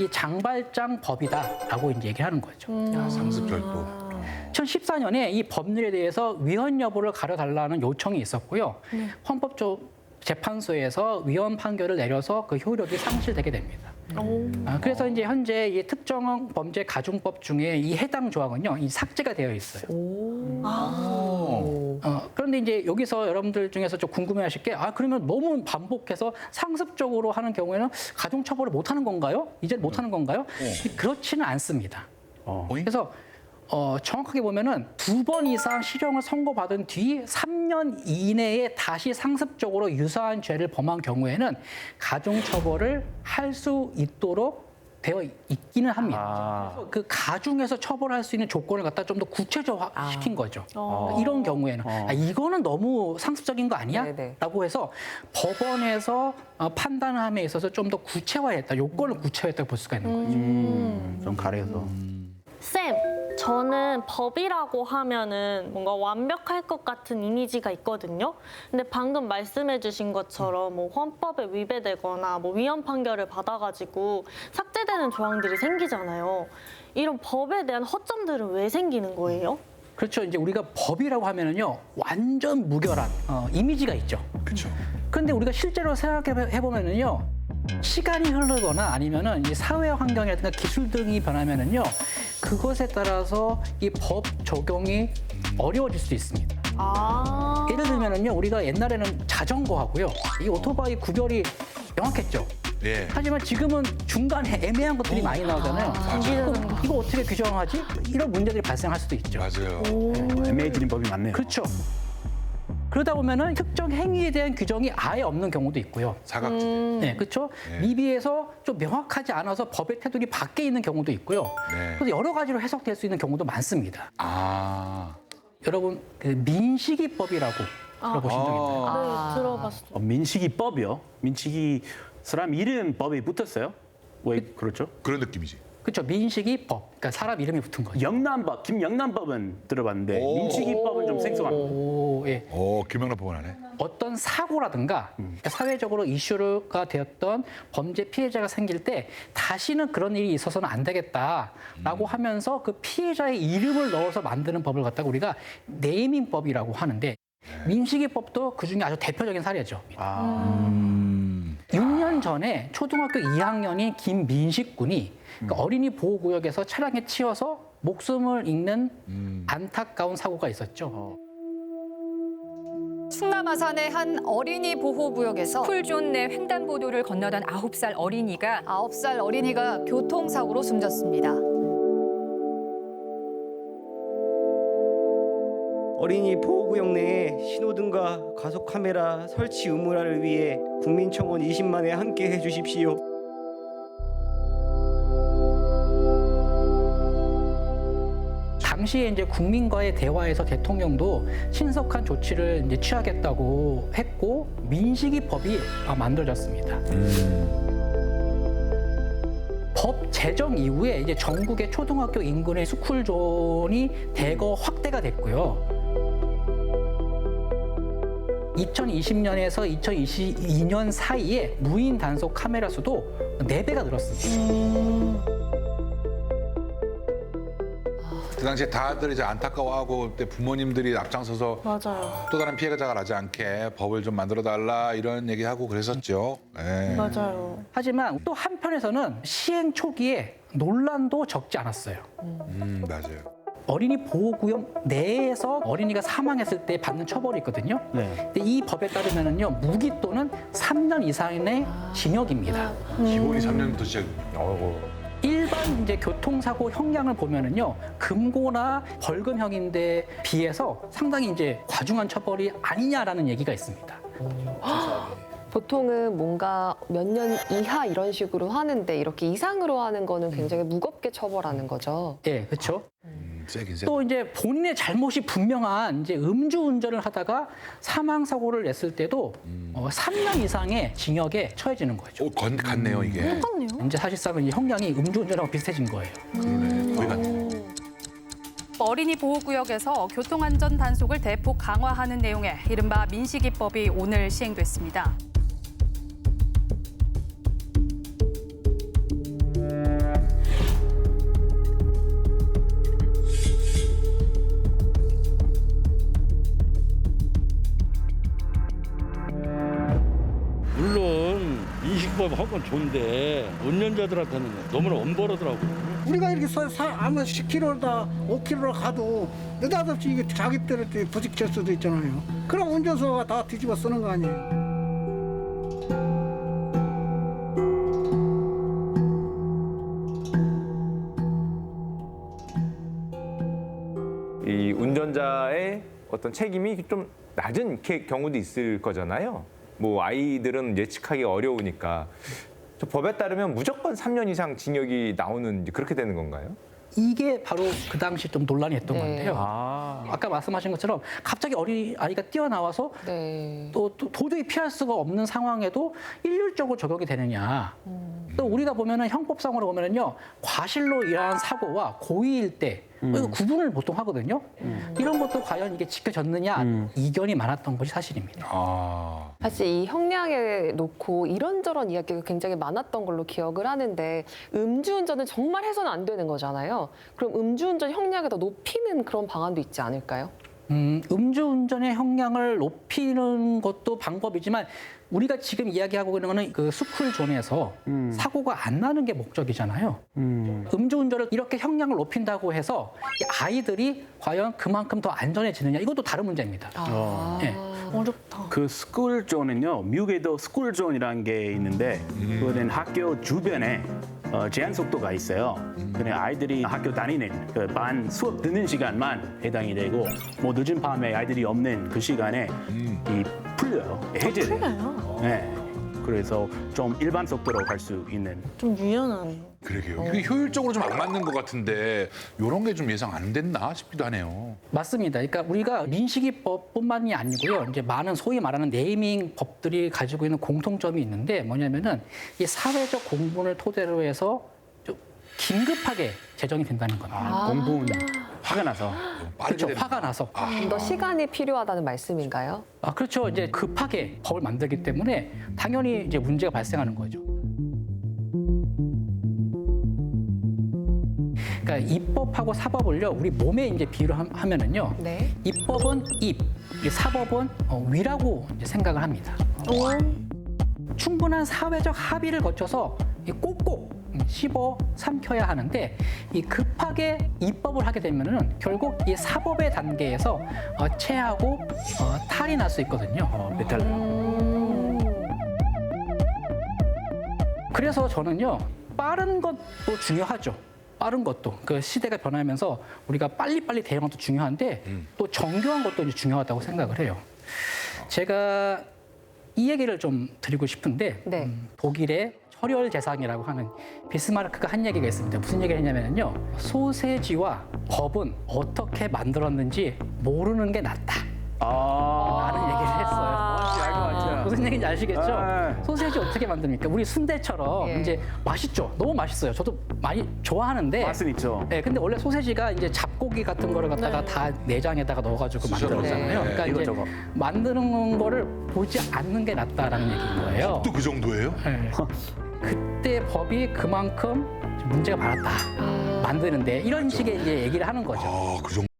이 장발장 법이다라고 이제 얘기를 하는 거죠. 상습절도. 2014년에 이 법률에 대해서 위헌 여부를 가려달라는 요청이 있었고요. 헌법재판소에서 위헌 판결을 내려서 그 효력이 상실되게 됩니다. 그래서 이제 현재 이 특정 범죄 가중법 중에 이 해당 조항은요, 이 삭제가 되어 있어요. 그런데 이제 여기서 여러분들 중에서 좀 궁금해하실 게, 그러면 너무 반복해서 상습적으로 하는 경우에는 가중 처벌을 못 하는 건가요? 이제 못 하는 건가요? 그렇지는 않습니다. 그래서 정확하게 보면은 2번 이상 실형을 선고받은 뒤 3년 이내에 다시 상습적으로 유사한 죄를 범한 경우에는 가중처벌을 할 수 있도록 되어 있기는 합니다. 그래서 그 가중해서 처벌할 수 있는 조건을 갖다 좀 더 구체적화시킨 거죠. 이런 경우에는 이거는 너무 상습적인 거 아니야? 네네. 라고 해서 법원에서 판단함에 있어서 좀 더 구체화했다. 요건을 구체화했다고 볼 수가 있는 거죠. 좀 가려서. 쌤, 저는 법이라고 하면은 뭔가 완벽할 것 같은 이미지가 있거든요. 근데 방금 말씀해주신 것처럼 뭐 헌법에 위배되거나 뭐 위헌 판결을 받아가지고 삭제되는 조항들이 생기잖아요. 이런 법에 대한 허점들은 왜 생기는 거예요? 그렇죠. 이제 우리가 법이라고 하면은요, 완전 무결한 이미지가 있죠. 그렇죠. 그런데 우리가 실제로 생각해 보면은요, 시간이 흐르거나 아니면은 이 사회 환경이라든가 기술 등이 변하면은요, 그것에 따라서 이 법 적용이 어려워질 수도 있습니다. 예를 들면은요, 우리가 옛날에는 자전거하고요, 이 오토바이 구별이 명확했죠. 예. 하지만 지금은 중간에 애매한 것들이 많이 나오잖아요. 이거 어떻게 규정하지? 이런 문제들이 발생할 수도 있죠. 맞아요. 애매해지는 법이 많네요. 그렇죠. 그러다 보면은 특정 행위에 대한 규정이 아예 없는 경우도 있고요. 사각지대. 네, 그렇죠. 네. 미비해서 좀 명확하지 않아서 법의 테두리 밖에 있는 경우도 있고요. 네. 그래서 여러 가지로 해석될 수 있는 경우도 많습니다. 아. 여러분, 그 민식이법이라고 들어보신 적 있나요? 네, 들어봤어요. 민식이법이요? 민식이 사람 이름 법이 붙었어요? 왜 그렇죠? 그런 느낌이지. 그렇죠. 민식이법. 그러니까 사람 이름이 붙은 거죠. 영남법, 김영남법은 들어봤는데 오. 민식이법은 좀 생소합니다. 예. 김영란 법원 안에. 어떤 사고라든가 그러니까 사회적으로 이슈가 되었던 범죄 피해자가 생길 때 다시는 그런 일이 있어서는 안 되겠다라고 하면서 그 피해자의 이름을 넣어서 만드는 법을 갖다가 우리가 네이밍법이라고 하는데, 민식이법도 그중에 아주 대표적인 사례죠. 6년 전에 초등학교 2학년인 김민식 군이 그러니까 어린이 보호구역에서 차량에 치여서 목숨을 잃는 안타까운 사고가 있었죠. 충남 아산의 한 어린이 보호구역에서 쿨존 내 횡단보도를 건너던 9살 어린이가 교통사고로 숨졌습니다. 어린이 보호구역 내에 신호등과 과속 카메라 설치 의무화를 위해 국민청원 20만에 함께 해주십시오. 당시에 이제 국민과의 대화에서 대통령도 신속한 조치를 이제 취하겠다고 했고 민식이법이 만들어졌습니다. 법 제정 이후에 이제 전국의 초등학교 인근의 스쿨존이 대거 확대가 됐고요. 2020년에서 2022년 사이에 무인 단속 카메라 수도 4배가 늘었습니다. 그 당시에 다들 이제 안타까워하고 그때 부모님들이 앞장서서 맞아요. 또 다른 피해자가 나지 않게 법을 좀 만들어 달라 이런 얘기하고 그랬었죠. 예. 맞아요. 하지만 또 한편에서는 시행 초기에 논란도 적지 않았어요. 맞아요. 어린이 보호구역 내에서 어린이가 사망했을 때 받는 처벌이 있거든요. 네. 근데 이 법에 따르면은요, 무기 또는 3년 이상의 징역입니다. 기본이 3년부터 시작입니다. 일반 이제 교통사고 형량을 보면은요, 금고나 벌금형인데 비해서 상당히 이제 과중한 처벌이 아니냐라는 얘기가 있습니다. 보통은 뭔가 몇 년 이하 이런 식으로 하는데 이렇게 이상으로 하는 거는 굉장히 무겁게 처벌하는 거죠. 예, 그렇죠. 세긴 세. 또 이제 본인의 잘못이 분명한 이제 음주운전을 하다가 사망 사고를 냈을 때도 3년 이상의 징역에 처해지는 거죠. 같네요 이게. 똑같네요. 이제 사실상은 이 형량이 음주운전하고 비슷해진 거예요. 그러네. 거의 같네. 어린이 보호구역에서 교통안전 단속을 대폭 강화하는 내용의 이른바 민식이법이 오늘 시행됐습니다. 건 좋은데 운전자들한테는 너무나 엄벌하더라고. 우리가 이렇게 아무 10km다 5km를 가도 느닷없이 이게 자기 때를 부딪힐 수도 있잖아요. 그럼 운전수가 다 뒤집어 쓰는 거 아니에요. 이 운전자의 어떤 책임이 좀 낮은 경우도 있을 거잖아요. 뭐 아이들은 예측하기 어려우니까 저 법에 따르면 무조건 3년 이상 징역이 나오는 그렇게 되는 건가요? 이게 바로 그 당시 좀 논란이 했던 네. 건데요. 아까 말씀하신 것처럼 갑자기 어린 아이가 뛰어나와서 네. 또 도저히 피할 수가 없는 상황에도 일률적으로 적용이 되느냐. 또 우리가 보면은 형법상으로 보면은요 과실로 인한 사고와 고의일 때 이거 구분을 보통 하거든요. 이런 것도 과연 이게 지켜졌느냐 이견이 많았던 것이 사실입니다. 아, 사실 이 형량에 놓고 이런저런 이야기가 굉장히 많았던 걸로 기억을 하는데 음주운전은 정말 해서는 안 되는 거잖아요. 그럼 음주운전 형량을 더 높이는 그런 방안도 있지 않을까요? 음주운전의 형량을 높이는 것도 방법이지만 우리가 지금 이야기하고 있는 거는 그 스쿨존에서 사고가 안 나는 게 목적이잖아요. 음주운전을 이렇게 형량을 높인다고 해서 이 아이들이 과연 그만큼 더 안전해지느냐 이것도 다른 문제입니다. 네. 어렵다. 그 스쿨존은요, 미국에도 스쿨존이라는 게 있는데 그거는 학교 주변에 제한 속도가 있어요. 그냥 아이들이 학교 다니는 그 반 수업 듣는 시간만 해당이 되고 뭐 늦은 밤에 아이들이 없는 그 시간에 이 풀려요. 해제돼요. 풀려요? 네. 그래서 좀 일반 속도로 갈 수 있는. 좀 유연하네요. 그러게요. 이게 효율적으로 좀 안 맞는 것 같은데 이런 게 좀 예상 안 됐나 싶기도 하네요. 맞습니다. 그러니까 우리가 민식이법뿐만이 아니고요. 이제 많은 소위 말하는 네이밍 법들이 가지고 있는 공통점이 있는데 뭐냐면은 이 사회적 공분을 토대로 해서 좀 긴급하게 제정이 된다는 겁니다. 공분 화가 나서. 그렇죠. 되는 화가 나서. 좀 더 시간이 필요하다는 말씀인가요? 그렇죠. 이제 급하게 법을 만들기 때문에 당연히 이제 문제가 발생하는 거죠. 그러니까 입법하고 사법을요, 우리 몸에 이제 비유를 하면은요, 네. 입법은 입, 이 사법은 위라고 이제 생각을 합니다. 충분한 사회적 합의를 거쳐서 이 꼭꼭 씹어 삼켜야 하는데 이 급하게 입법을 하게 되면은 결국 이 사법의 단계에서 체하고 탈이 날 수 있거든요. 배탈. 그래서 저는요 빠른 것도 중요하죠. 빠른 것도 그 시대가 변하면서 우리가 빨리빨리 대응한 것도 중요한데 또 정교한 것도 이제 중요하다고 생각을 해요. 제가 이 얘기를 좀 드리고 싶은데 네. 독일의 혈혈재상이라고 하는 비스마르크가 한 얘기가 있습니다. 무슨 얘기를 했냐면요. 소세지와 법은 어떻게 만들었는지 모르는 게 낫다. 라는 얘기를 했어요. 무슨 얘기인지 아시겠죠? 네. 소세지 어떻게 만듭니까? 우리 순대처럼 예. 이제 맛있죠. 너무 맛있어요. 저도 많이 좋아하는데. 맛은 있죠. 네, 근데 원래 소세지가 이제 잡고기 같은 거를 갖다가 다 내장에다가 넣어가지고 만들었잖아요. 네. 그러니까 이제 이것저것. 만드는 거를 보지 않는 게 낫다라는 얘기인 거예요. 또 그 정도예요? 네. 그때 법이 그만큼 문제가 많았다. 만드는데 이런 식의 이제 얘기를 하는 거죠. 그 정도.